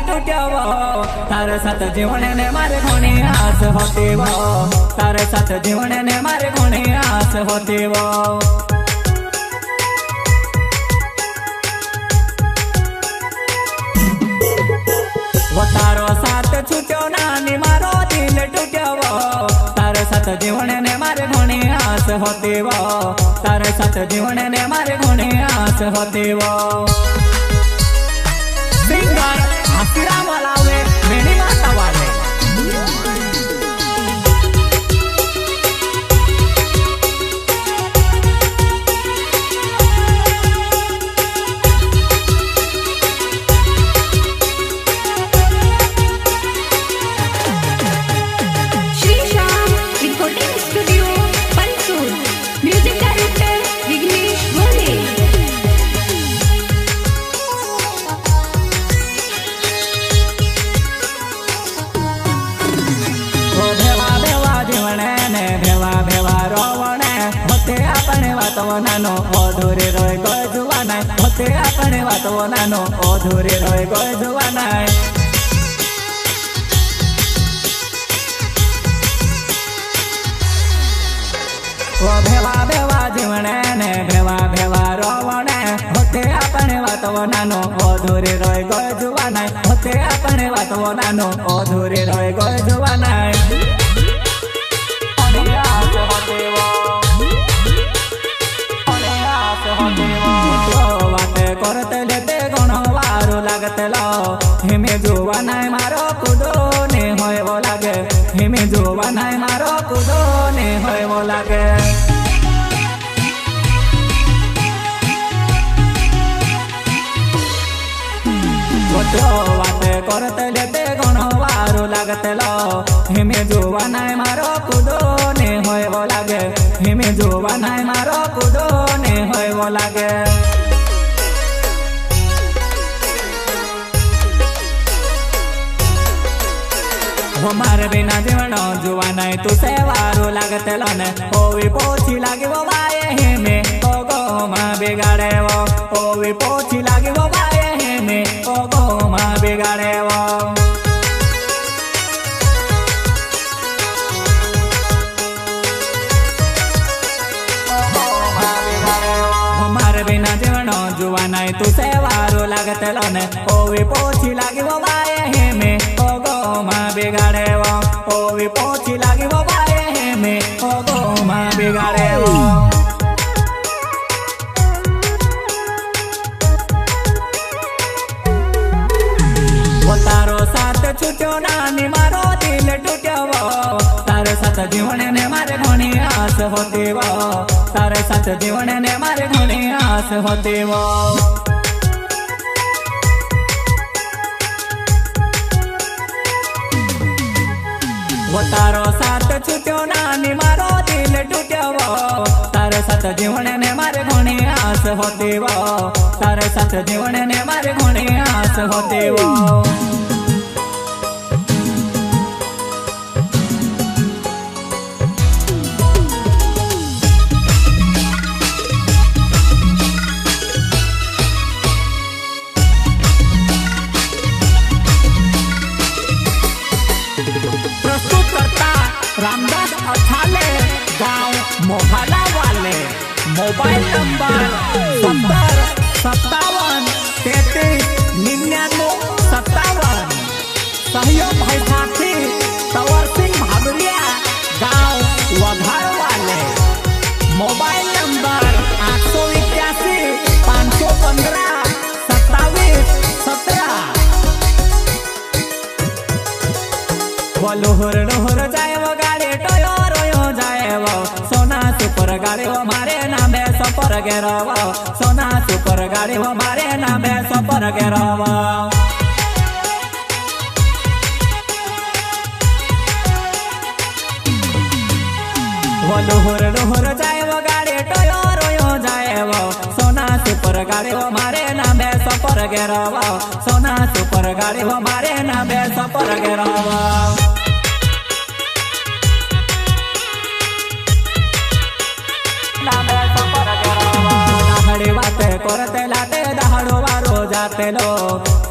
टूट्यो तारे साथ जीवन ने मारे घणी आस होती वो तारे साथ जीवन ने मारे घणी आस होती वो तारो साथ छूट्यो नानी मारो दिल टूट्यो तारे साथ जीवन ने मारे घणी आस होती वो तारे साथ जीवन ने मारे घणी आस होती वो सिंगर आशीराम वालावे मेनी माता वाले नानो अधूरे रोय गय जुवाना होते अपने वातो नानो अधूरे रोय गय जुवाना ओ भेवा भेवा जीवने ने भेवा भेवा रोवणे होते अपने वातो नानो अधूरे रोय गय जुवाना होते अपने वातो नानो अधूरे रोय गय जुवाना करते लेते घणो वारो लागतेलो हिमे जोवा नाय मारो कूदो ने होय वो लागे हिमे जोवा नाय मारो कूदो ने होय वो लागे वाते करते लेते घणो वारो लागतेलो हिमे जोवा नाय मारो कूदो ने होय वो लागे हिमे जोवा नाय मारो कूदो ने होय वो लागे हमारे बिना जीवन जुआ नहीं तू से वारो लागतेलो ने ओवी पोछी लागी वो बाये हेमे ओ गो मां बिगाड़े वो ओवी पोछी लागी वो बाये हेमे ओ गो मां बिगाड़े वो हमारे बिना जीवन जुआ नहीं तू से वारो लागतेलो ने ओवी पोछी लागी वो बाये हेमे ओ गो मां बिगाड़े वो ओवी पोछी लागी वो बाये हेमे ओ गो मां बिगाड़े वो तारो साथ छूट्यो नानी मारो दिल टूट्यो तारे साथ जीवन ने मारे घणी आस होती वो तारे साथ जीवन ने मारे घणी आस होती वो तारो साथ छूट्यो नानी मारो दिल टूट्यो तारे साथ जीवन ने मारे घणी आस होती वो तारे साथ जीवन ने मारे घणी आस होती वो रामदास अठाले गांव मोहला वाले मोबाइल नंबर 7057339957 सहयोग भाई साथी तवर सिंह भागरिया गांव वघार वाले मोबाइल नंबर 881 515 2717 लोहर लोहर जाए वो गाड़ी टोयो रोयो जाए वो सोना सुपर गाड़ी वो मारे नाम है सपर गेरवा सोना सुपर गाड़ी वो मारे नाम है सपर गेरवा वो लोहर लोहर जाए वो गाड़ी टोयो रोयो जाए वो सोना सुपर गाड़ी वो मारे नाम है सपर गेरवा सोना सुपर गाड़ी वो मारे नाम है सपर गेरवा करते लाते दहाड़ो वारो जाते लो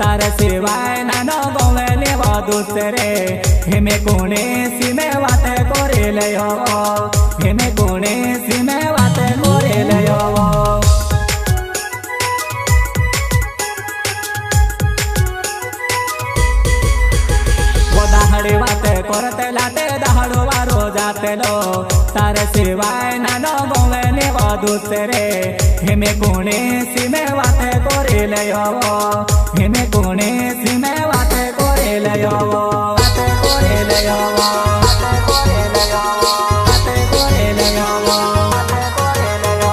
तारे सिवाय नानो गोवे लेव दुसरे हेमे कोणे सीमे वाते कोरे लयो हेमे कोणे सीमे वाते कोरे लयो दाहड़ी वाते करते लाटे दहाड़ो वारो जातेलो तारे सिवाय नानो गोवे लेव दुसरे हेमे कोणे सीमे वाते कोरे लयो हेमे कोणे सीमे वाते कोरे लयो वाते कोरे लयो वाते कोरे लयो वाते कोरे लयो वाते कोरे लयो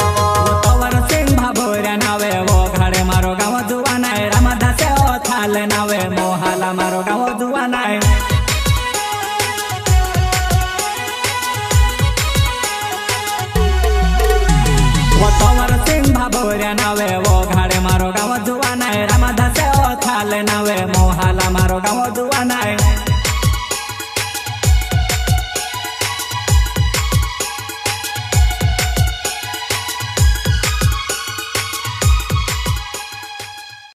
तवर सिंह भाभोऱ्या नावे वो घाड़े मारो गाव जुवानाय रामदासे ओ थाल नावे मोहाला मारो गाव जुवानाय तवर सिंह भाभोऱ्या नावे वो